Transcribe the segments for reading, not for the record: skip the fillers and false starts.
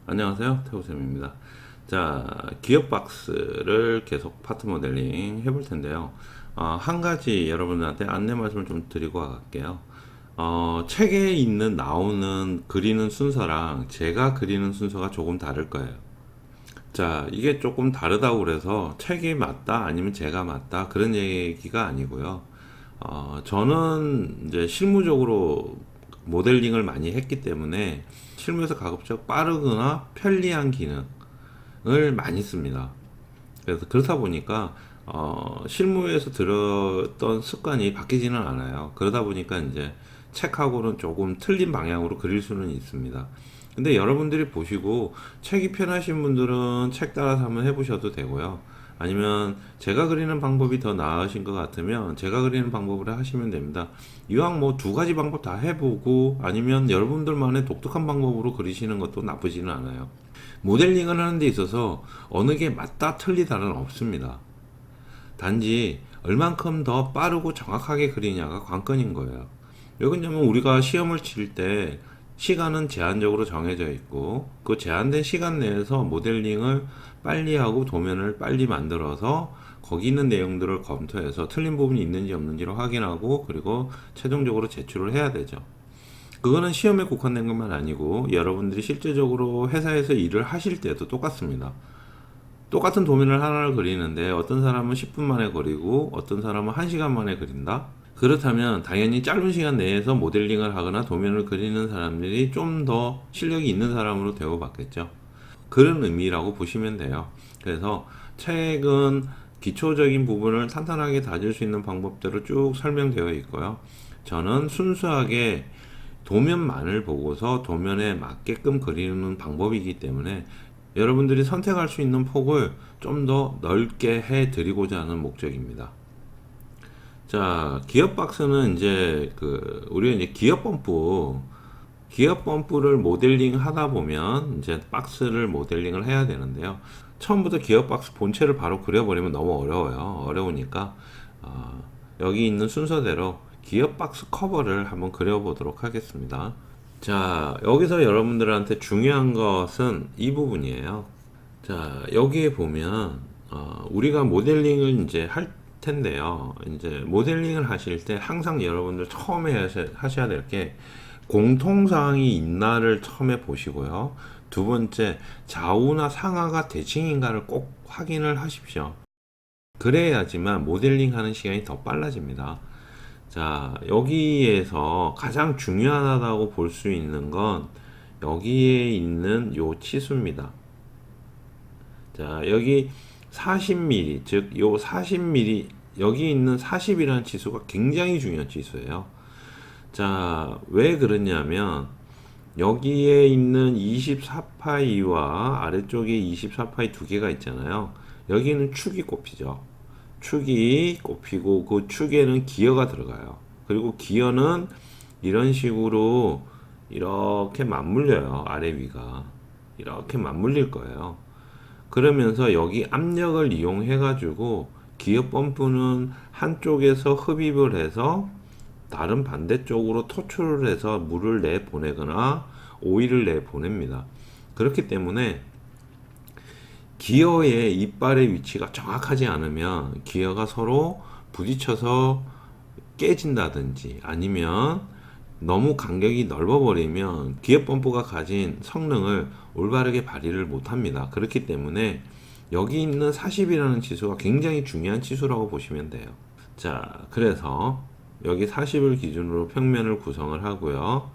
안녕하세요, 태우쌤입니다. 자, 기업박스를 계속 파트 모델링 해볼 텐데요. 한 가지 여러분들한테 안내 말씀을 좀 드리고 갈게요. 책에 있는 나오는 그리는 순서랑 제가 그리는 순서가 조금 다를 거예요. 자, 이게 조금 다르다고 그래서 책이 맞다 아니면 제가 맞다 그런 얘기가 아니고요. 저는 이제 실무적으로 모델링을 많이 했기 때문에 실무에서 가급적 빠르거나 편리한 기능을 많이 씁니다. 그래서 그렇다 보니까 실무에서 들었던 습관이 바뀌지는 않아요. 그러다 보니까 이제 책하고는 조금 틀린 방향으로 그릴 수는 있습니다. 근데 여러분들이 보시고 책이 편하신 분들은 책 따라서 한번 해보셔도 되고요. 아니면 제가 그리는 방법이 더 나으신 것 같으면 제가 그리는 방법으로 하시면 됩니다. 이왕 뭐 두 가지 방법 다 해보고 아니면 여러분들만의 독특한 방법으로 그리시는 것도 나쁘지는 않아요. 모델링을 하는 데 있어서 어느 게 맞다 틀리다는 없습니다. 단지 얼만큼 더 빠르고 정확하게 그리냐가 관건인 거예요. 왜 그러냐면 우리가 시험을 칠 때 시간은 제한적으로 정해져 있고 그 제한된 시간 내에서 모델링을 빨리 하고 도면을 빨리 만들어서 거기 있는 내용들을 검토해서 틀린 부분이 있는지 없는지를 확인하고 그리고 최종적으로 제출을 해야 되죠. 그거는 시험에 국한된 것만 아니고 여러분들이 실제적으로 회사에서 일을 하실 때도 똑같습니다. 똑같은 도면을 하나를 그리는데 어떤 사람은 10분 만에 그리고 어떤 사람은 1시간 만에 그린다? 그렇다면 당연히 짧은 시간 내에서 모델링을 하거나 도면을 그리는 사람들이 좀 더 실력이 있는 사람으로 대우받겠죠. 그런 의미라고 보시면 돼요. 그래서 책은 기초적인 부분을 탄탄하게 다질 수 있는 방법대로 쭉 설명되어 있고요. 저는 순수하게 도면만을 보고서 도면에 맞게끔 그리는 방법이기 때문에 여러분들이 선택할 수 있는 폭을 좀 더 넓게 해 드리고자 하는 목적입니다. 자, 기업 박스는 이제 우리가 이제 기업 범프를 모델링 하다 보면 이제 박스를 모델링을 해야 되는데요. 처음부터 기업 박스 본체를 바로 그려버리면 너무 어려워요. 어려우니까 여기 있는 순서대로 기업 박스 커버를 한번 그려보도록 하겠습니다. 자, 여기서 여러분들한테 중요한 것은 이 부분이에요. 자, 여기에 보면 우리가 모델링을 이제 할 텐데요. 이제 모델링을 하실 때 항상 여러분들 처음에 하셔야 될 게 공통사항이 있나를 처음에 보시고요. 두 번째, 좌우나 상하가 대칭인가를 꼭 확인을 하십시오. 그래야지만 모델링 하는 시간이 더 빨라집니다. 자, 여기에서 가장 중요하다고 볼 수 있는 건 여기에 있는 요 치수입니다. 자, 여기 40mm, 즉, 요 40mm, 여기 있는 40이라는 치수가 굉장히 중요한 치수예요. 자, 왜 그러냐면, 여기에 있는 24파이와 아래쪽에 24파이 두 개가 있잖아요. 여기는 축이 꼽히죠. 축이 꼽히고 그 축에는 기어가 들어가요. 그리고 기어는 이런 식으로 이렇게 맞물려요. 아래 위가. 이렇게 맞물릴 거예요. 그러면서 여기 압력을 이용해 가지고 기어 펌프는 한쪽에서 흡입을 해서 다른 반대쪽으로 토출을 해서 물을 내보내거나 오일을 내보냅니다. 그렇기 때문에 기어의 이빨의 위치가 정확하지 않으면 기어가 서로 부딪혀서 깨진다든지 아니면 너무 간격이 넓어버리면 기어 펌프가 가진 성능을 올바르게 발휘를 못합니다. 그렇기 때문에 여기 있는 40이라는 치수가 굉장히 중요한 치수라고 보시면 돼요. 자, 그래서 여기 40을 기준으로 평면을 구성을 하고요.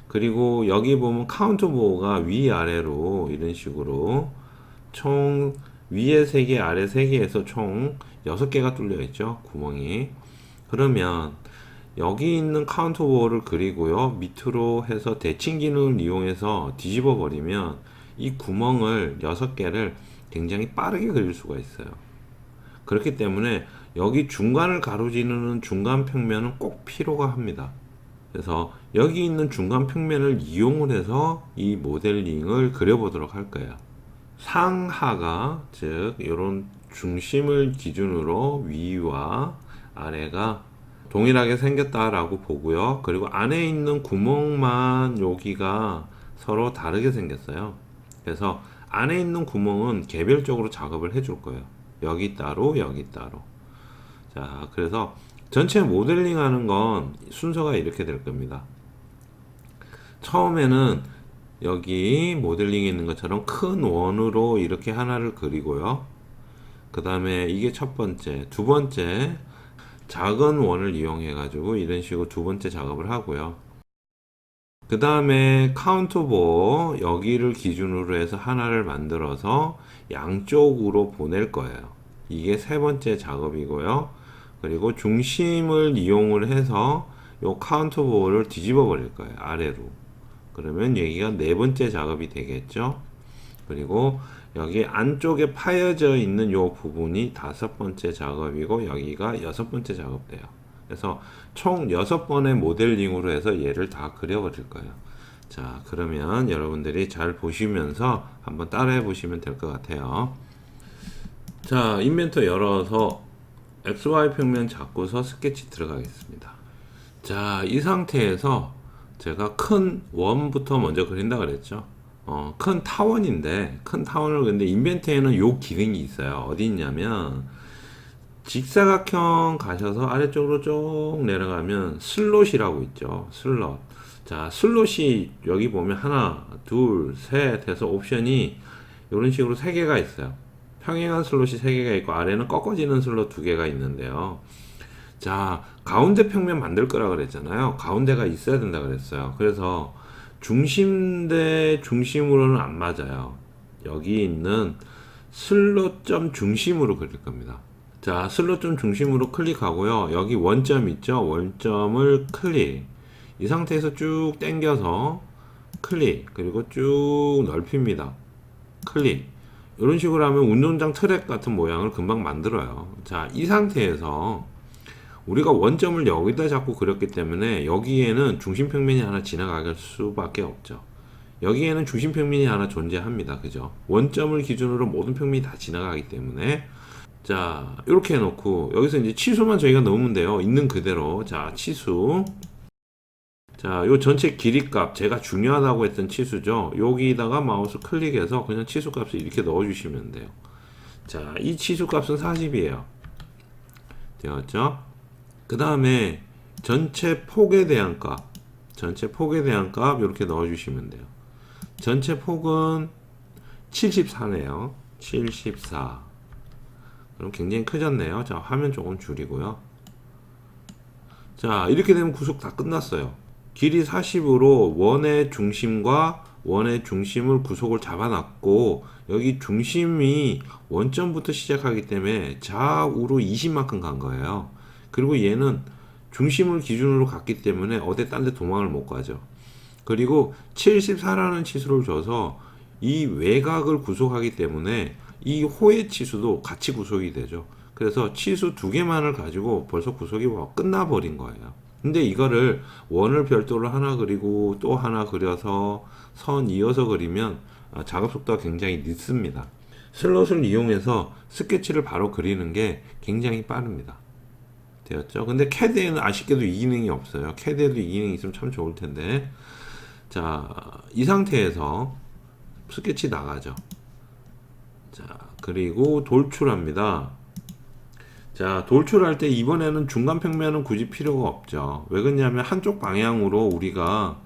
그리고 여기 보면 카운터 보호가 위아래로 이런 식으로 총 위에 3개, 아래 3개에서 총 6개가 뚫려 있죠. 구멍이. 그러면 여기 있는 카운터 보호를 그리고요. 밑으로 해서 대칭 기능을 이용해서 뒤집어 버리면 이 구멍을 6개를 굉장히 빠르게 그릴 수가 있어요. 그렇기 때문에 여기 중간을 가로지르는 중간 평면은 꼭 필요가 합니다. 그래서 여기 있는 중간 평면을 이용을 해서 이 모델링을 그려보도록 할 거예요. 상하가 즉 이런 중심을 기준으로 위와 아래가 동일하게 생겼다라고 보고요. 그리고 안에 있는 구멍만 여기가 서로 다르게 생겼어요. 그래서 안에 있는 구멍은 개별적으로 작업을 해줄 거예요. 여기 따로, 여기 따로. 자, 그래서 전체 모델링 하는 건 순서가 이렇게 될 겁니다. 처음에는 여기 모델링에 있는 것처럼 큰 원으로 이렇게 하나를 그리고요. 그 다음에 이게 첫 번째, 두 번째 작은 원을 이용해 가지고 이런 식으로 두 번째 작업을 하고요. 그 다음에 카운터보 여기를 기준으로 해서 하나를 만들어서 양쪽으로 보낼 거예요. 이게 세 번째 작업이고요. 그리고 중심을 이용을 해서 요 카운터보를 뒤집어 버릴 거예요. 아래로. 그러면 여기가 네 번째 작업이 되겠죠. 그리고 여기 안쪽에 파여져 있는 요 부분이 다섯 번째 작업이고 여기가 여섯 번째 작업 돼요. 그래서 총 6번의 모델링으로 해서 얘를 다 그려버릴 거예요. 자, 그러면 여러분들이 잘 보시면서 한번 따라해 보시면 될 것 같아요. 자, 인벤터 열어서 XY 평면 잡고서 스케치 들어가겠습니다. 자, 이 상태에서 제가 큰 원부터 먼저 그린다 그랬죠. 큰 타원인데, 큰 타원을 근데 인벤트에는 요 기능이 있어요. 어디 있냐면, 직사각형 가셔서 아래쪽으로 쭉 내려가면 슬롯이라고 있죠. 슬롯. 자, 슬롯이 여기 보면 하나, 둘, 셋 해서 옵션이 이런 식으로 세 개가 있어요. 평행한 슬롯이 세 개가 있고 아래는 꺾어지는 슬롯 두 개가 있는데요. 자, 가운데 평면 만들 거라 그랬잖아요. 가운데가 있어야 된다 그랬어요. 그래서 중심 대 중심으로는 안 맞아요. 여기 있는 슬롯점 중심으로 그릴 겁니다. 자, 슬롯점 중심으로 클릭하고요. 여기 원점 있죠? 원점을 클릭. 이 상태에서 쭉 당겨서 클릭. 그리고 쭉 넓힙니다. 클릭. 이런 식으로 하면 운동장 트랙 같은 모양을 금방 만들어요. 자, 이 상태에서 우리가 원점을 여기다 잡고 그렸기 때문에 여기에는 중심평면이 하나 지나갈 수밖에 없죠. 여기에는 중심평면이 하나 존재합니다. 그죠? 원점을 기준으로 모든 평면이 다 지나가기 때문에 자, 이렇게 해놓고 여기서 이제 치수만 저희가 넣으면 돼요. 있는 그대로. 자, 치수. 자, 요 전체 길이 값 제가 중요하다고 했던 치수죠. 여기다가 마우스 클릭해서 그냥 치수 값을 이렇게 넣어주시면 돼요. 자, 이 치수 값은 40이에요. 되었죠? 그 다음에 전체 폭에 대한 값, 이렇게 넣어주시면 돼요. 전체 폭은 74네요. 74. 그럼 굉장히 커졌네요. 자, 화면 조금 줄이고요. 자, 이렇게 되면 구속 다 끝났어요. 길이 40으로 원의 중심과 원의 중심을 구속을 잡아놨고 여기 중심이 원점부터 시작하기 때문에 좌우로 20만큼 간 거예요. 그리고 얘는 중심을 기준으로 갔기 때문에 어디 딴 데 도망을 못 가죠. 그리고 74라는 치수를 줘서 이 외곽을 구속하기 때문에 이 호의 치수도 같이 구속이 되죠. 그래서 치수 두 개만을 가지고 벌써 구속이 끝나버린 거예요. 근데 이거를 원을 별도로 하나 그리고 또 하나 그려서 선 이어서 그리면 작업 속도가 굉장히 늦습니다. 슬롯을 이용해서 스케치를 바로 그리는 게 굉장히 빠릅니다. 되었죠? 근데 캐드에는 아쉽게도 이 기능이 없어요. 캐드에도 이 기능이 있으면 참 좋을 텐데. 자, 이 상태에서 스케치 나가죠. 자, 그리고 돌출합니다. 자, 돌출할 때 이번에는 중간 평면은 굳이 필요가 없죠. 왜 그러냐면 한쪽 방향으로 우리가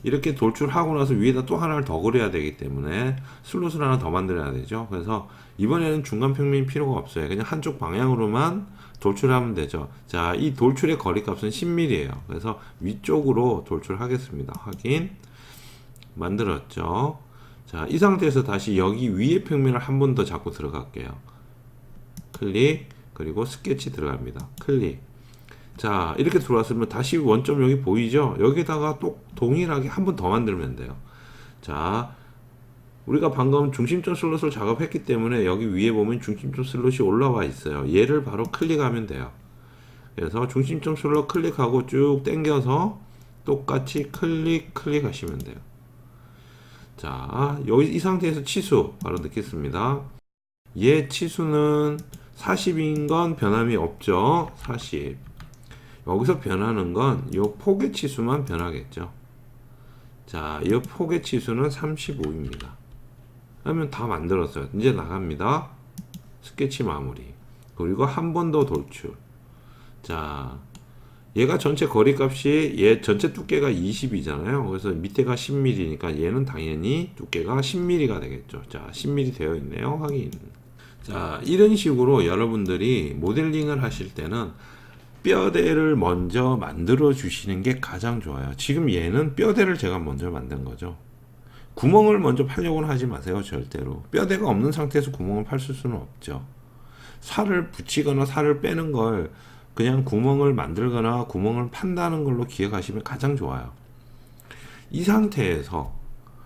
이렇게 돌출하고 나서 위에다 또 하나를 더 그려야 되기 때문에 슬롯을 하나 더 만들어야 되죠. 그래서 이번에는 중간 평면이 필요가 없어요. 그냥 한쪽 방향으로만 돌출하면 되죠. 자, 이 돌출의 거리값은 10mm예요. 그래서 위쪽으로 돌출하겠습니다. 확인. 만들었죠. 자, 이 상태에서 다시 여기 위에 평면을 한 번 더 잡고 들어갈게요. 클릭. 그리고 스케치 들어갑니다. 클릭. 자, 이렇게 들어왔으면 다시 원점 여기 보이죠? 여기다가 또 동일하게 한 번 더 만들면 돼요. 자, 우리가 방금 중심점 슬롯을 작업했기 때문에 여기 위에 보면 중심점 슬롯이 올라와 있어요. 얘를 바로 클릭하면 돼요. 그래서 중심점 슬롯 클릭하고 쭉 당겨서 똑같이 클릭하시면 돼요. 자, 여기 이 상태에서 치수 바로 넣겠습니다. 얘 치수는 40인 건 변함이 없죠. 40. 여기서 변하는 건 이 폭의 치수만 변하겠죠. 자, 이 폭의 치수는 35입니다. 하면 다 만들었어요. 이제 나갑니다. 스케치 마무리. 그리고 한 번 더 돌출. 자, 얘가 전체 거리값이 얘 전체 두께가 20이잖아요. 그래서 밑에가 10mm니까 얘는 당연히 두께가 10mm가 되겠죠. 자, 10mm 되어 있네요. 확인. 자, 이런 식으로 여러분들이 모델링을 하실 때는 뼈대를 먼저 만들어 주시는 게 가장 좋아요. 지금 얘는 뼈대를 제가 먼저 만든 거죠. 구멍을 먼저 파려고는 하지 마세요. 절대로. 뼈대가 없는 상태에서 구멍을 팔 수는 없죠. 살을 붙이거나 살을 빼는 걸 그냥 구멍을 만들거나 구멍을 판다는 걸로 기억하시면 가장 좋아요. 이 상태에서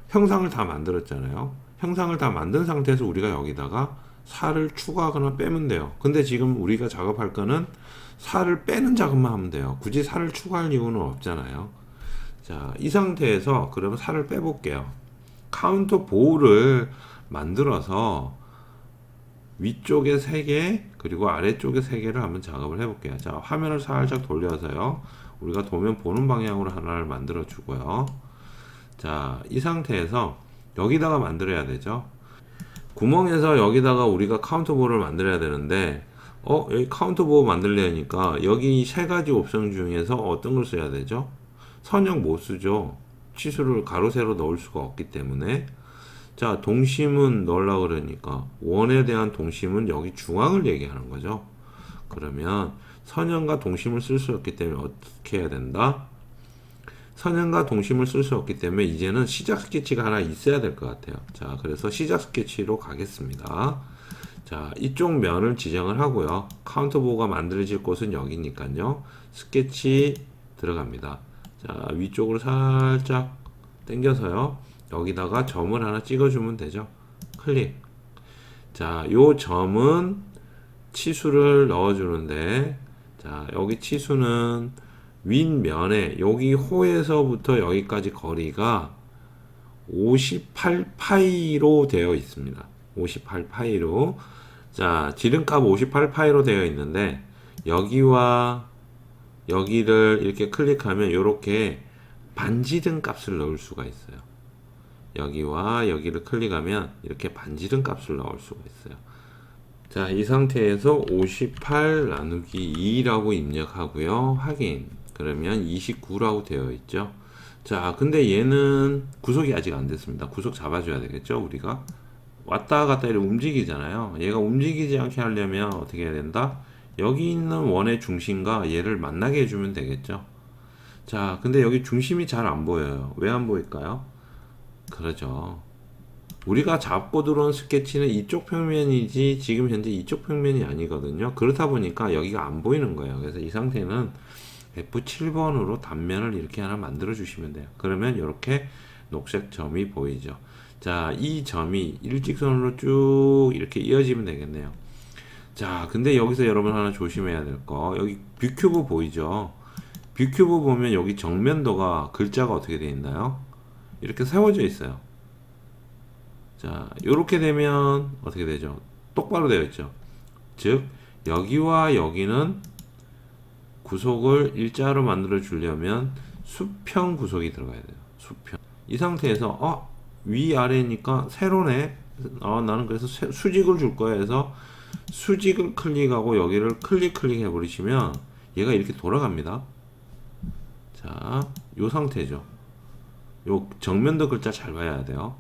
형상을 다 만들었잖아요. 형상을 다 만든 상태에서 우리가 여기다가 살을 추가하거나 빼면 돼요. 근데 지금 우리가 작업할 거는 살을 빼는 작업만 하면 돼요. 굳이 살을 추가할 이유는 없잖아요. 자, 이 상태에서 그러면 살을 빼볼게요. 카운터 볼을 만들어서 위쪽에 3개 그리고 아래쪽에 3개를 한번 작업을 해볼게요. 자, 화면을 살짝 돌려서요. 우리가 도면 보는 방향으로 하나를 만들어 주고요. 자, 이 상태에서 여기다가 만들어야 되죠. 구멍에서 여기다가 우리가 카운터볼을 만들어야 되는데 여기 카운터볼 만들려니까 여기 3가지 옵션 중에서 어떤 걸 써야 되죠? 선형 못 쓰죠. 치수를 가로 세로 넣을 수가 없기 때문에. 자, 동심은 넣으려고 그러니까 원에 대한 동심은 여기 중앙을 얘기하는 거죠. 그러면 선형과 동심을 쓸 수 없기 때문에 어떻게 해야 된다? 선형과 동심을 쓸 수 없기 때문에 이제는 시작 스케치가 하나 있어야 될 것 같아요. 자, 그래서 시작 스케치로 가겠습니다. 자, 이쪽 면을 지정을 하고요. 카운터보가 만들어질 곳은 여기니까요. 스케치 들어갑니다. 자, 위쪽으로 살짝 당겨서요. 여기다가 점을 하나 찍어주면 되죠. 클릭. 자, 요 점은 치수를 넣어주는데, 자, 여기 치수는 윗면에 여기 호에서부터 여기까지 거리가 58파이로 되어 있습니다. 58파이로. 자, 지름값 58파이로 되어 있는데 여기와 여기를 이렇게 클릭하면 이렇게 반지름 값을 넣을 수가 있어요. 여기와 여기를 클릭하면 이렇게 반지름 값을 넣을 수가 있어요. 자, 이 상태에서 58 나누기 2라고 입력하고요. 확인. 그러면 29라고 되어 있죠. 자, 근데 얘는 구속이 아직 안 됐습니다. 구속 잡아줘야 되겠죠, 우리가? 왔다 갔다 이렇게 움직이잖아요. 얘가 움직이지 않게 하려면 어떻게 해야 된다? 여기 있는 원의 중심과 얘를 만나게 해주면 되겠죠. 자, 근데 여기 중심이 잘 안 보여요. 왜 안 보일까요? 그러죠. 우리가 잡고 들어온 스케치는 이쪽 평면이지 지금 현재 이쪽 평면이 아니거든요. 그렇다 보니까 여기가 안 보이는 거예요. 그래서 이 상태는 F7번으로 단면을 이렇게 하나 만들어 주시면 돼요. 그러면 이렇게 녹색 점이 보이죠. 자, 이 점이 일직선으로 쭉 이렇게 이어지면 되겠네요. 자, 근데 여기서 여러분 하나 조심해야 될 거, 여기 뷰큐브 보이죠? 뷰큐브 보면 여기 정면도가 글자가 어떻게 되어 있나요? 이렇게 세워져 있어요. 자, 이렇게 되면 어떻게 되죠? 똑바로 되어 있죠. 즉, 여기와 여기는 구속을 일자로 만들어 주려면 수평 구속이 들어가야 돼요. 수평. 이 상태에서 위아래니까 세로네. 나는 그래서 수직을 줄 거야 해서 수직을 클릭하고 여기를 클릭해 버리시면 얘가 이렇게 돌아갑니다. 자, 요 상태죠. 요 정면도 글자 잘 봐야 돼요.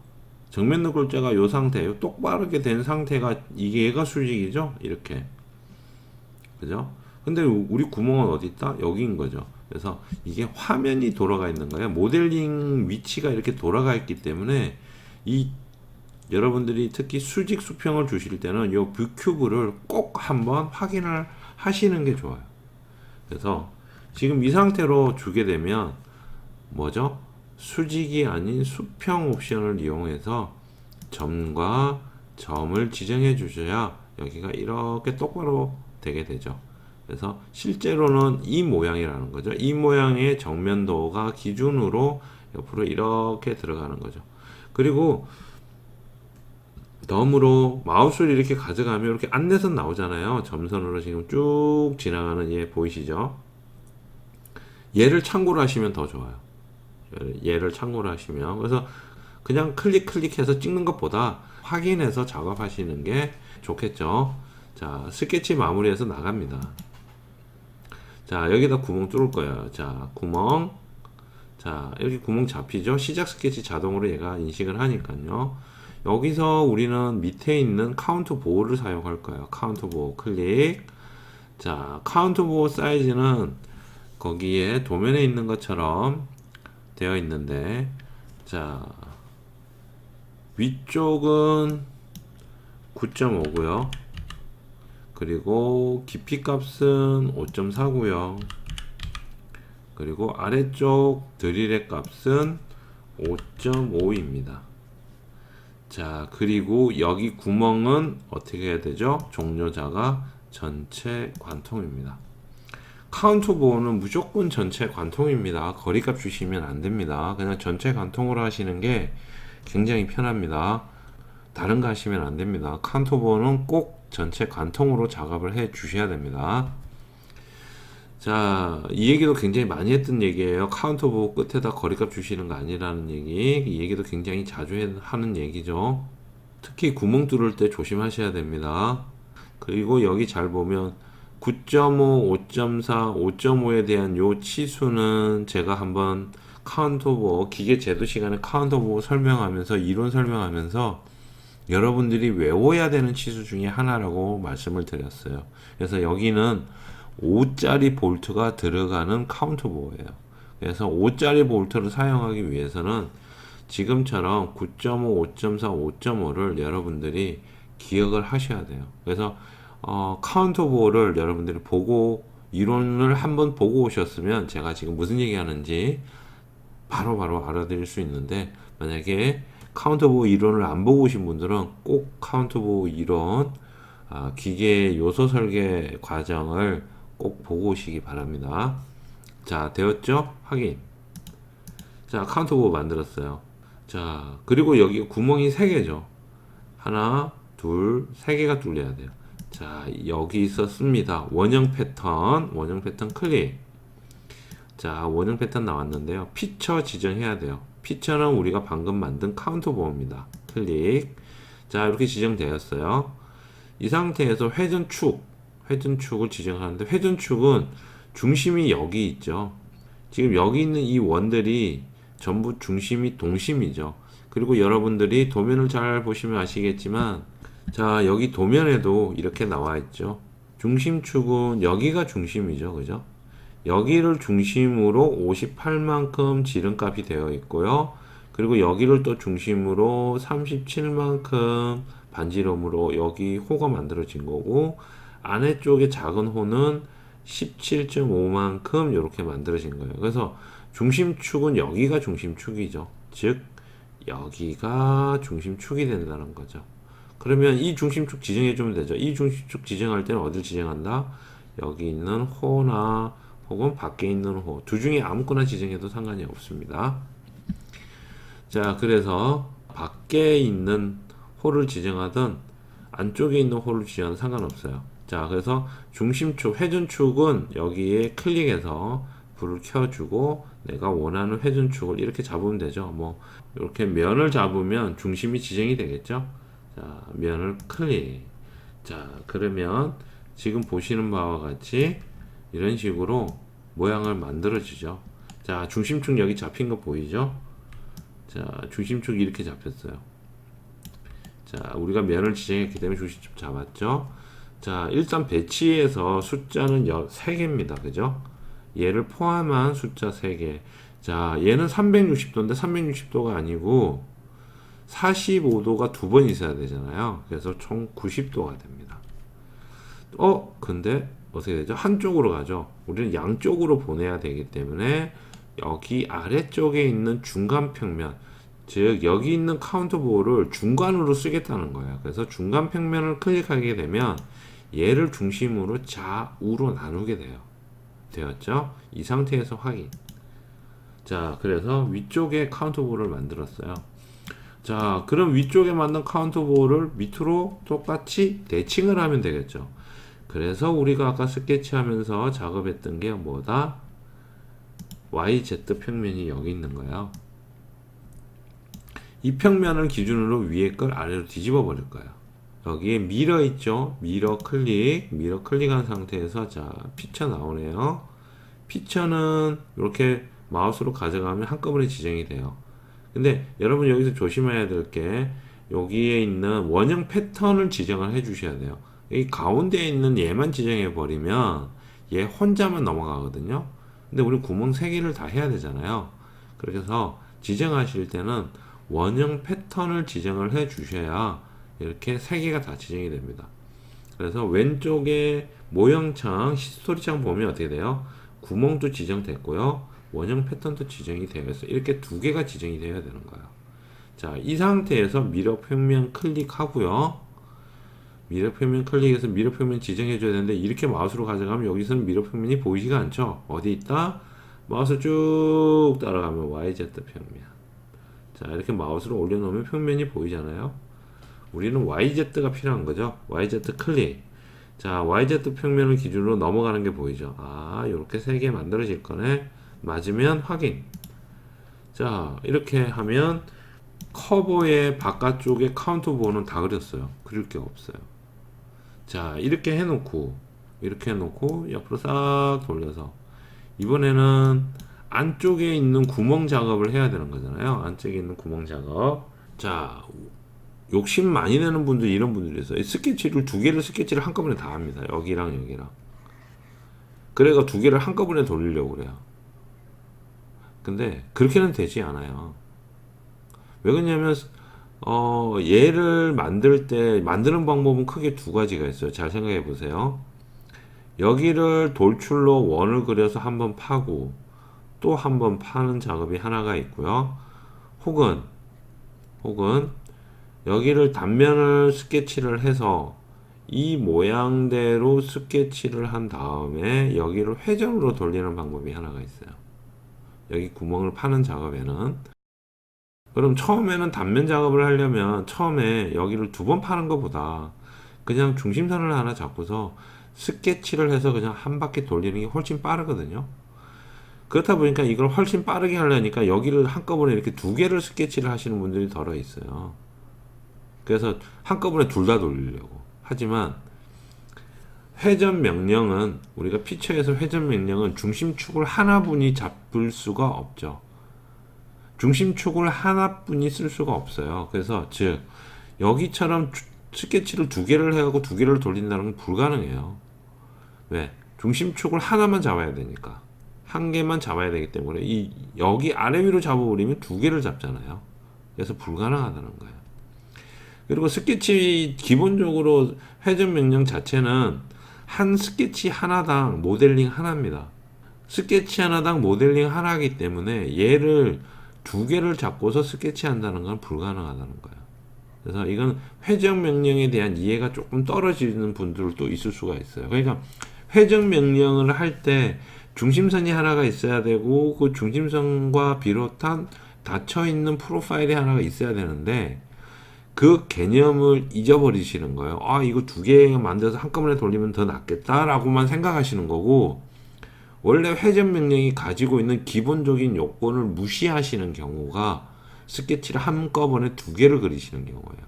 정면도 글자가 요 상태예요. 똑바르게 된 상태가 이게 얘가 수직이죠. 이렇게. 그죠? 근데 우리 구멍은 어디 있다? 여기인 거죠. 그래서 이게 화면이 돌아가 있는 거예요. 모델링 위치가 이렇게 돌아가 있기 때문에 이 여러분들이 특히 수직 수평을 주실 때는 이 뷰큐브를 꼭 한번 확인을 하시는 게 좋아요. 그래서 지금 이 상태로 주게 되면 뭐죠? 수직이 아닌 수평 옵션을 이용해서 점과 점을 지정해 주셔야 여기가 이렇게 똑바로 되게 되죠. 그래서 실제로는 이 모양이라는 거죠. 이 모양의 정면도가 기준으로 옆으로 이렇게 들어가는 거죠. 그리고 덤으로 마우스를 이렇게 가져가면 이렇게 안내선 나오잖아요. 점선으로 지금 쭉 지나가는 얘 보이시죠? 얘를 참고로 하시면 더 좋아요. 얘를 참고로 하시면. 그래서 그냥 클릭해서 찍는 것보다 확인해서 작업하시는 게 좋겠죠. 자, 스케치 마무리해서 나갑니다. 자, 여기다 구멍 뚫을 거예요. 자, 구멍. 자, 여기 구멍 잡히죠? 시작 스케치 자동으로 얘가 인식을 하니까요. 여기서 우리는 밑에 있는 카운트 보호를 사용할 거예요. 카운트 보호 클릭. 자, 카운트 보호 사이즈는 거기에 도면에 있는 것처럼 되어 있는데, 자, 위쪽은 9.5고요. 그리고 깊이 값은 5.4고요. 그리고 아래쪽 드릴의 값은 5.5입니다. 자, 그리고 여기 구멍은 어떻게 해야 되죠? 종료자가 전체 관통입니다. 카운트 보호는 무조건 전체 관통입니다. 거리값 주시면 안 됩니다. 그냥 전체 관통으로 하시는 게 굉장히 편합니다. 다른 거 하시면 안 됩니다. 카운트 보호는 꼭 전체 관통으로 작업을 해 주셔야 됩니다. 자, 이 얘기도 굉장히 많이 했던 얘기예요. 카운터 보호 끝에다 거리값 주시는 거 아니라는 얘기. 이 얘기도 굉장히 자주 하는 얘기죠. 특히 구멍 뚫을 때 조심하셔야 됩니다. 그리고 여기 잘 보면 9.5, 5.4, 5.5에 대한 요 치수는 제가 한번 카운터 보호 기계 제도 시간에 카운터 보호 설명하면서 이론 설명하면서 여러분들이 외워야 되는 치수 중에 하나라고 말씀을 드렸어요. 그래서 여기는 5짜리 볼트가 들어가는 카운터 보호예요. 그래서 5짜리 볼트를 사용하기 위해서는 지금처럼 9.5, 5.4, 5.5를 여러분들이 기억을 하셔야 돼요. 그래서 카운터 보호를 여러분들이 보고 이론을 한번 보고 오셨으면 제가 지금 무슨 얘기 하는지 바로바로 알아들을 수 있는데, 만약에 카운터 보호 이론을 안 보고 오신 분들은 꼭 카운터 보호 이론 기계 요소 설계 과정을 꼭 보고 오시기 바랍니다. 자, 되었죠? 확인. 자, 카운터 보호 만들었어요. 자, 그리고 여기 구멍이 3개죠. 하나, 둘, 3개가 뚫려야 돼요. 자, 여기 있었습니다. 원형 패턴 클릭. 자, 원형 패턴 나왔는데요. 피처 지정해야 돼요. 피처는 우리가 방금 만든 카운터 보호입니다. 클릭. 자, 이렇게 지정되었어요. 이 상태에서 회전축을 지정하는데, 회전축은 중심이 여기 있죠. 지금 여기 있는 이 원들이 전부 중심이 동심이죠. 그리고 여러분들이 도면을 잘 보시면 아시겠지만, 자, 여기 도면에도 이렇게 나와 있죠. 중심축은 여기가 중심이죠. 그죠? 여기를 중심으로 58만큼 지름값이 되어 있고요. 그리고 여기를 또 중심으로 37만큼 반지름으로 여기 호가 만들어진 거고, 안에 쪽에 작은 호는 17.5만큼 이렇게 만들어진 거예요. 그래서 중심축은 여기가 중심축이죠. 즉 여기가 중심축이 된다는 거죠. 그러면 이 중심축 지정해 주면 되죠. 이 중심축 지정할 때는 어딜 지정한다? 여기 있는 호나 혹은 밖에 있는 호, 두 중에 아무거나 지정해도 상관이 없습니다. 자, 그래서 밖에 있는 호를 지정하든 안쪽에 있는 호를 지정하든 상관없어요. 자, 그래서 중심축, 회전축은 여기에 클릭해서 불을 켜주고 내가 원하는 회전축을 이렇게 잡으면 되죠. 뭐 이렇게 면을 잡으면 중심이 지정이 되겠죠. 자, 면을 클릭. 자, 그러면 지금 보시는 바와 같이 이런 식으로 모양을 만들어 주죠. 자, 중심축 여기 잡힌 거 보이죠? 자, 중심축이 이렇게 잡혔어요. 자, 우리가 면을 지정했기 때문에 중심축 잡았죠. 자, 일단 배치에서 숫자는 3개입니다. 그죠? 얘를 포함한 숫자 3개. 자, 얘는 360도인데 360도가 아니고 45도가 2번 있어야 되잖아요. 그래서 총 90도가 됩니다. 근데 어떻게 되죠? 한쪽으로 가죠. 우리는 양쪽으로 보내야 되기 때문에 여기 아래쪽에 있는 중간 평면, 즉 여기 있는 카운터 보호를 중간으로 쓰겠다는 거예요. 그래서 중간 평면을 클릭하게 되면 얘를 중심으로 좌우로 나누게 돼요. 되었죠? 이 상태에서 확인. 자, 그래서 위쪽에 카운터 보호를 만들었어요. 자, 그럼 위쪽에 만든 카운터 보호를 밑으로 똑같이 대칭을 하면 되겠죠. 그래서 우리가 아까 스케치 하면서 작업했던 게 뭐다? YZ 평면이 여기 있는 거예요. 이 평면을 기준으로 위에 걸 아래로 뒤집어 버릴 거예요. 여기에 미러 있죠? 미러 클릭한 상태에서 자, 피처 나오네요. 피처는 이렇게 마우스로 가져가면 한꺼번에 지정이 돼요. 근데 여러분 여기서 조심해야 될 게 여기에 있는 원형 패턴을 지정을 해 주셔야 돼요. 이 가운데에 있는 얘만 지정해 버리면 얘 혼자만 넘어가거든요. 근데 우리 구멍 3개를 다 해야 되잖아요. 그래서 지정하실 때는 원형 패턴을 지정을 해 주셔야 이렇게 3개가 다 지정이 됩니다. 그래서 왼쪽에 모형창, 히스토리창 보면 어떻게 돼요? 구멍도 지정됐고요. 원형 패턴도 지정이 되어 있어요. 이렇게 2개가 지정이 되어야 되는 거예요. 자, 이 상태에서 미러 평면 클릭하고요. 미러 평면 클릭해서 미러 평면 지정해 줘야 되는데 이렇게 마우스로 가져가면 여기서는 미러 평면이 보이지가 않죠. 어디 있다? 마우스 쭉 따라가면 YZ 평면. 자, 이렇게 마우스로 올려놓으면 평면이 보이잖아요. 우리는 YZ가 필요한 거죠. YZ 클릭. 자, YZ 평면을 기준으로 넘어가는 게 보이죠. 아, 이렇게 3개 만들어질 거네. 맞으면 확인. 자, 이렇게 하면 커버의 바깥쪽에 카운터 부호는 다 그렸어요. 그릴 게 없어요. 자, 이렇게 해놓고 옆으로 싹 돌려서 이번에는 안쪽에 있는 구멍 작업을 해야 되는 거잖아요. 안쪽에 있는 구멍 작업. 자, 욕심 많이 내는 분들 이런 분들이 있어요. 스케치를 2개를 스케치를 한꺼번에 다 합니다. 여기랑 여기랑. 그래가 2개를 한꺼번에 돌리려고 그래요. 근데 그렇게는 되지 않아요. 왜 그러냐면 얘를 만들 때 만드는 방법은 크게 2가지가 있어요. 잘 생각해 보세요. 여기를 돌출로 원을 그려서 한번 파고 또 한번 파는 작업이 하나가 있고요. 혹은 여기를 단면을 스케치를 해서 이 모양대로 스케치를 한 다음에 여기를 회전으로 돌리는 방법이 하나가 있어요. 여기 구멍을 파는 작업에는. 그럼 처음에는 단면 작업을 하려면 처음에 여기를 2번 파는 것보다 그냥 중심선을 하나 잡고서 스케치를 해서 그냥 한 바퀴 돌리는 게 훨씬 빠르거든요. 그렇다 보니까 이걸 훨씬 빠르게 하려니까 여기를 한꺼번에 이렇게 2개를 스케치를 하시는 분들이 덜어 있어요. 그래서 한꺼번에 둘 다 돌리려고. 하지만 회전 명령은 우리가 피처에서 회전 명령은 중심축을 하나뿐이 잡을 수가 없죠. 중심축을 하나뿐이 쓸 수가 없어요. 그래서 즉 여기처럼 스케치를 2개를 해가고 2개를 돌린다는 건 불가능해요. 왜? 중심축을 하나만 잡아야 되니까. 한 개만 잡아야 되기 때문에 여기 아래 위로 잡아버리면 2개를 잡잖아요. 그래서 불가능하다는 거예요. 그리고 스케치 기본적으로 회전 명령 자체는 한 스케치 하나당 모델링 하나입니다. 스케치 하나당 모델링 하나이기 때문에 얘를 2개를 잡고서 스케치 한다는 건 불가능하다는 거예요. 그래서 이건 회전 명령에 대한 이해가 조금 떨어지는 분들도 있을 수가 있어요. 그러니까 회전 명령을 할 때 중심선이 하나가 있어야 되고 그 중심선과 비롯한 닫혀있는 프로파일이 하나가 있어야 되는데 그 개념을 잊어버리시는 거예요. 아, 이거 2개 만들어서 한꺼번에 돌리면 더 낫겠다라고만 생각하시는 거고, 원래 회전 명령이 가지고 있는 기본적인 요건을 무시하시는 경우가 스케치를 한꺼번에 2개를 그리시는 경우예요.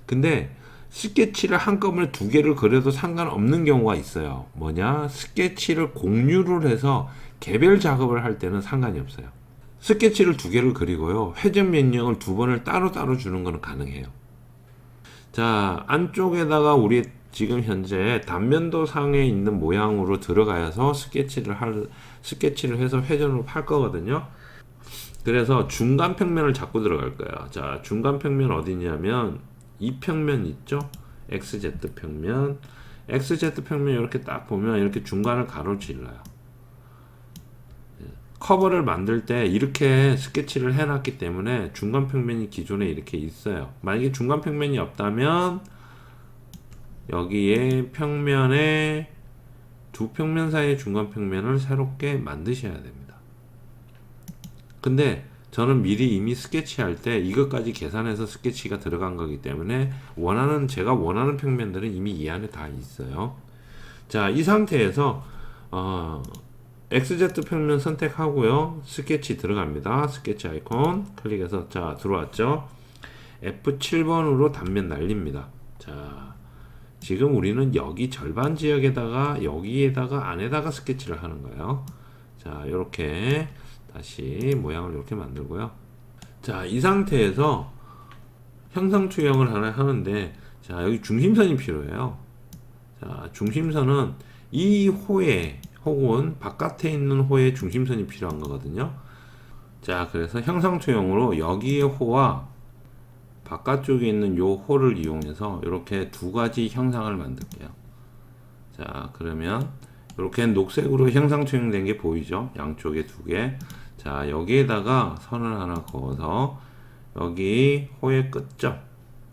근데 스케치를 한꺼번에 2개를 그려도 상관없는 경우가 있어요. 뭐냐? 스케치를 공유를 해서 개별 작업을 할 때는 상관이 없어요. 스케치를 2개를 그리고요. 회전 명령을 2번을 따로따로 주는 것은 가능해요. 자, 안쪽에다가 우리 지금 현재 단면도 상에 있는 모양으로 들어가서 스케치를 해서 회전으로 팔 거거든요. 그래서 중간 평면을 잡고 들어갈 거예요. 자, 중간 평면 어디냐면 이 평면 있죠? XZ 평면. XZ 평면 이렇게 딱 보면 이렇게 중간을 가로로 찔러요. 커버를 만들 때 이렇게 스케치를 해놨기 때문에 중간 평면이 기존에 이렇게 있어요. 만약에 중간 평면이 없다면 여기에 평면에 2평면 사이의 중간 평면을 새롭게 만드셔야 됩니다. 근데 저는 미리 이미 스케치할 때 이것까지 계산해서 스케치가 들어간 거기 때문에 제가 원하는 평면들은 이미 이 안에 다 있어요. 자, 이 상태에서 XZ 평면 선택하고요. 스케치 들어갑니다. 스케치 아이콘 클릭해서 자, 들어왔죠. F7번으로 단면 날립니다. 자, 지금 우리는 여기 절반 지역에다가 여기에다가 안에다가 스케치를 하는 거예요. 자, 이렇게 다시 모양을 이렇게 만들고요. 자, 이 상태에서 형상 투영을 하나 하는데, 자, 여기 중심선이 필요해요. 자, 중심선은 이 호에 혹은 바깥에 있는 호에 중심선이 필요한 거거든요. 자, 그래서 형상 투영으로 여기의 호와 바깥쪽에 있는 요 호를 이용해서 이렇게 두 가지 형상을 만들게요. 자, 그러면 이렇게 녹색으로 형상 투영된 게 보이죠? 양쪽에 두 개. 자, 여기에다가 선을 하나 그어서 여기 호의 끝점.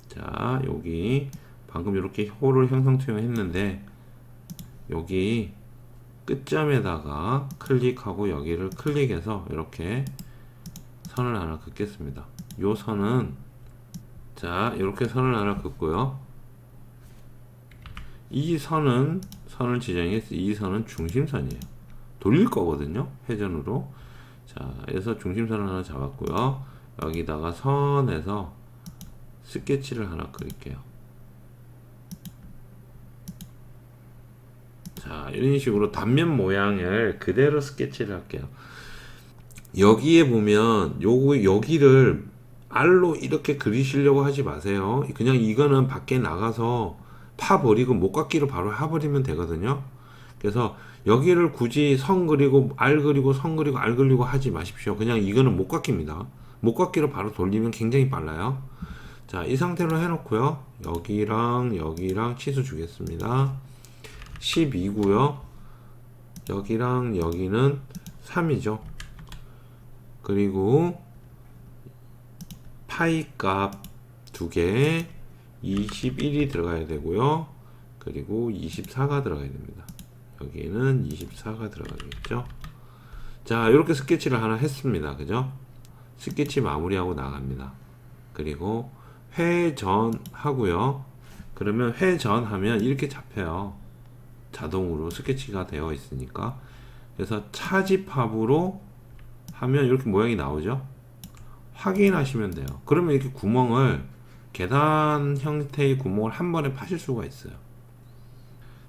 자, 여기 방금 이렇게 호를 형상 투영했는데 여기 끝점에다가 클릭하고 여기를 클릭해서 이렇게 선을 하나 긋겠습니다. 요 선은 자, 이렇게 선을 하나 긋고요. 이 선은 선을 지정해서 이 선은 중심선이에요. 돌릴 거거든요. 회전으로. 자, 그래서 중심선을 하나 잡았고요. 여기다가 선에서 스케치를 하나 그릴게요. 자, 이런 식으로 단면 모양을 그대로 스케치를 할게요. 여기에 보면 여기를 알로 이렇게 그리시려고 하지 마세요. 그냥 이거는 밖에 나가서 파 버리고 목깎이로 바로 해버리면 되거든요. 그래서 여기를 굳이 선 그리고 알 그리고 선 그리고 알 그리고 하지 마십시오. 그냥 이거는 목깎이입니다. 목깎이로 바로 돌리면 굉장히 빨라요. 자, 이 상태로 해놓고요. 여기랑 여기랑 치수 주겠습니다. 12고요. 여기랑 여기는 3이죠. 그리고 파이 값 2개 21이 들어가야 되고요. 그리고 24가 들어가야 됩니다. 여기에는 24가 들어가겠죠. 자, 이렇게 스케치를 하나 했습니다. 그죠? 스케치 마무리하고 나갑니다. 그리고 회전하고요. 그러면 회전하면 이렇게 잡혀요. 자동으로 스케치가 되어 있으니까. 그래서 차집합으로 하면 이렇게 모양이 나오죠. 확인하시면 돼요. 그러면 이렇게 구멍을 계단 형태의 구멍을 한 번에 파실 수가 있어요.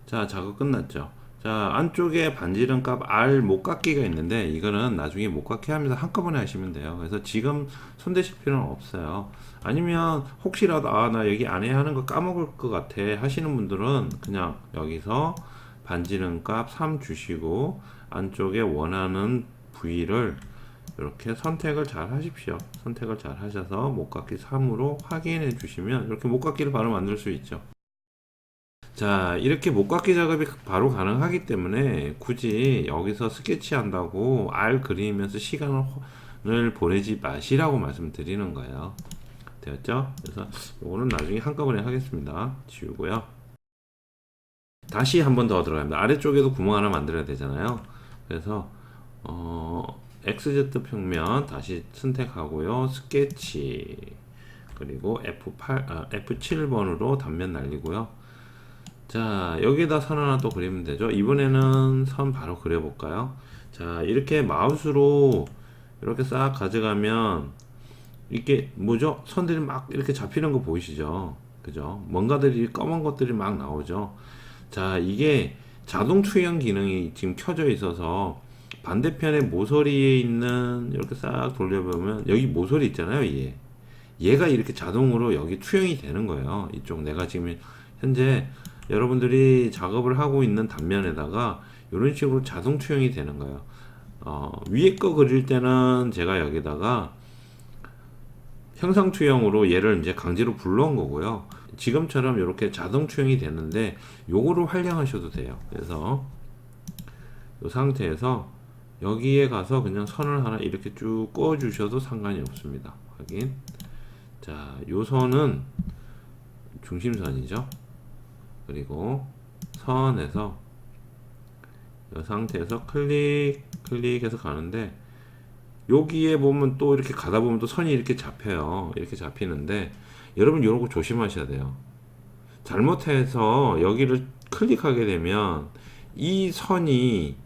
자, 작업 끝났죠. 자, 안쪽에 반지름 값 R 못깎기가 있는데 이거는 나중에 못깎기 하면서 한꺼번에 하시면 돼요. 그래서 지금 손대실 필요는 없어요. 아니면 혹시라도 나 여기 안에 하는 거 까먹을 것 같아 하시는 분들은 그냥 여기서 반지름 값 3 주시고 안쪽에 원하는 부위를 이렇게 선택을 잘 하십시오. 선택을 잘 하셔서 목깎이 3으로 확인해 주시면 이렇게 목깎이를 바로 만들 수 있죠. 자, 이렇게 목깎이 작업이 바로 가능하기 때문에 굳이 여기서 스케치 한다고 알 그리면서 시간을 보내지 마시라고 말씀드리는 거예요. 되었죠? 그래서 이거는 나중에 한꺼번에 하겠습니다. 지우고요. 다시 한 번 더 들어갑니다. 아래쪽에도 구멍 하나 만들어야 되잖아요. 그래서 XZ 평면 다시 선택하고요. 스케치 그리고 F7번으로 단면 날리고요. 자, 여기다 선 하나 또 그리면 되죠. 이번에는 선 바로 그려볼까요? 자, 이렇게 마우스로 이렇게 싹 가져가면 이게 뭐죠? 선들이 막 이렇게 잡히는 거 보이시죠? 그죠? 뭔가들이 검은 것들이 막 나오죠. 자, 이게 자동 투영 기능이 지금 켜져 있어서 반대편에 모서리에 있는 이렇게 싹 돌려보면 여기 모서리 있잖아요. 얘가 이렇게 자동으로 여기 투영이 되는 거예요. 이쪽 내가 지금 현재 여러분들이 작업을 하고 있는 단면에다가 이런 식으로 자동 투영이 되는 거예요. 위에 거 그릴 때는 제가 여기다가 형상 투영으로 얘를 이제 강제로 불러온 거고요. 지금처럼 이렇게 자동 투영이 되는데 요거를 활용하셔도 돼요. 그래서 이 상태에서 여기에 가서 그냥 선을 하나 이렇게 쭉 그어 주셔도 상관이 없습니다. 확인. 자, 요 선은 중심선이죠. 그리고 선에서 이 상태에서 클릭해서 가는데 여기에 보면 또 이렇게 가다 보면 또 선이 이렇게 잡혀요. 이렇게 잡히는데 여러분 이런 거 조심하셔야 돼요. 잘못해서 여기를 클릭하게 되면 이 선이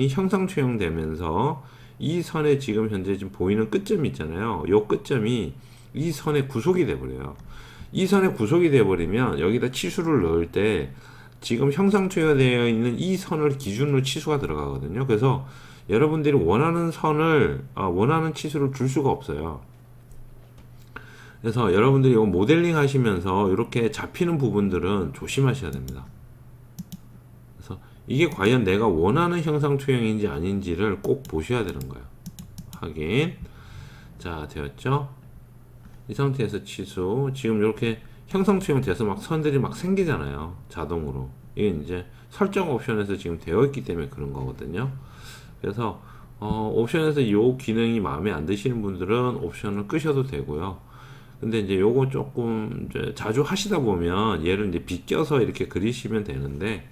형상 투영되면서 이 선에 지금 현재 보이는 끝점이 있잖아요. 이 끝점이 이 선에 구속이 돼버려요. 이 선에 구속이 돼버리면 여기다 치수를 넣을 때 지금 형상 투여되어 있는 이 선을 기준으로 치수가 들어가거든요. 그래서 여러분들이 원하는 선을 원하는 치수를 줄 수가 없어요. 그래서 여러분들이 이거 모델링 하시면서 이렇게 잡히는 부분들은 조심하셔야 됩니다. 그래서 이게 과연 내가 원하는 형상 투영인지 아닌지를 꼭 보셔야 되는 거예요. 확인. 자, 되었죠? 이 상태에서 치수. 지금 이렇게 형상 투영 돼서 막 선들이 막 생기잖아요. 자동으로. 이게 이제 설정 옵션에서 지금 되어 있기 때문에 그런 거거든요. 그래서 옵션에서 이 기능이 마음에 안 드시는 분들은 옵션을 끄셔도 되고요. 근데 이제 요거 조금 이제 자주 하시다 보면 얘를 이제 비껴서 이렇게 그리시면 되는데,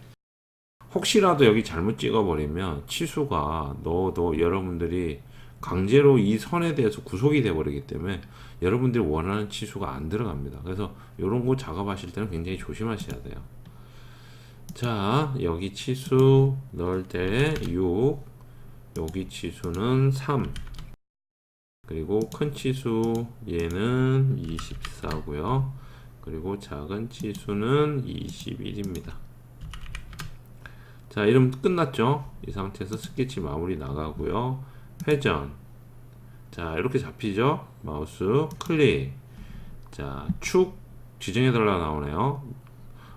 혹시라도 여기 잘못 찍어버리면 치수가 너도 여러분들이 강제로 이 선에 대해서 구속이 돼 버리기 때문에 여러분들이 원하는 치수가 안 들어갑니다. 그래서 이런 거 작업하실 때는 굉장히 조심하셔야 돼요. 자, 여기 치수 넣을 때 6, 여기 치수는 3, 그리고 큰 치수 얘는 24고요. 그리고 작은 치수는 21입니다. 자, 이러면 끝났죠? 이 상태에서 스케치 마무리 나가고요. 회전. 자, 이렇게 잡히죠? 마우스 클릭. 자, 축 지정해달라 나오네요.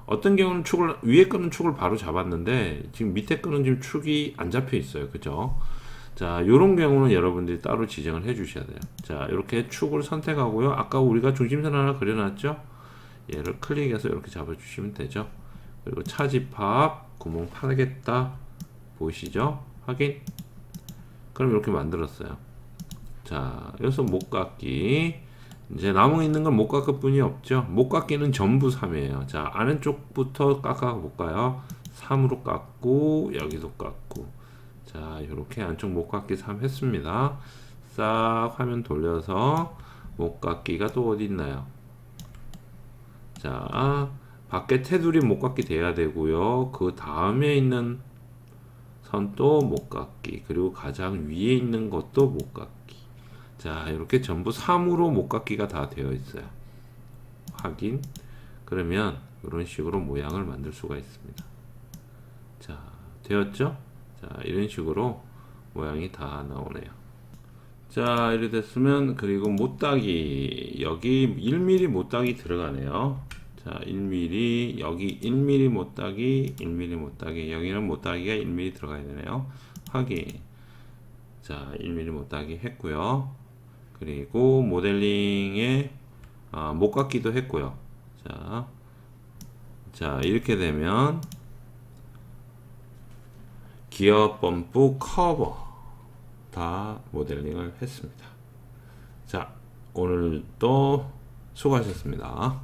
어떤 경우는 위에 거는 축을 바로 잡았는데 지금 밑에 거는 지금 축이 안 잡혀 있어요. 그죠? 자, 요런 경우는 여러분들이 따로 지정을 해 주셔야 돼요. 자, 이렇게 축을 선택하고요. 아까 우리가 중심선 하나 그려놨죠? 얘를 클릭해서 이렇게 잡아주시면 되죠. 그리고 차집합, 구멍 파겠다. 보이시죠? 확인. 그럼 이렇게 만들었어요. 자, 여기서 못 깎기. 이제 남아 있는 건 못 깎을 뿐이 없죠. 못 깎기는 전부 3이에요. 자, 아래쪽부터 깎아 볼까요? 3으로 깎고, 여기도 깎고. 자, 이렇게 안쪽 못 깎기 3 했습니다. 싹 화면 돌려서 못 깎기가 또 어디 있나요? 자, 밖에 테두리 못 깎기 돼야 되고요. 그 다음에 있는 선도 못 깎기, 그리고 가장 위에 있는 것도 못 깎기. 자, 이렇게 전부 3으로 못 깎기가 다 되어 있어요. 확인. 그러면 이런 식으로 모양을 만들 수가 있습니다. 자, 되었죠? 자, 이런 식으로 모양이 다 나오네요. 자, 이렇게 됐으면, 그리고 못따기, 여기 1mm 못따기 들어가네요. 자, 1mm, 여기 1mm 못따기, 1mm 못따기, 여기는 못따기가 1mm 들어가야 되네요. 확인. 자, 1mm 못따기 했고요. 그리고 모델링에 못 깎기도 했고요. 자, 이렇게 되면 기어 펌프 커버 다 모델링을 했습니다. 자, 오늘도 수고하셨습니다.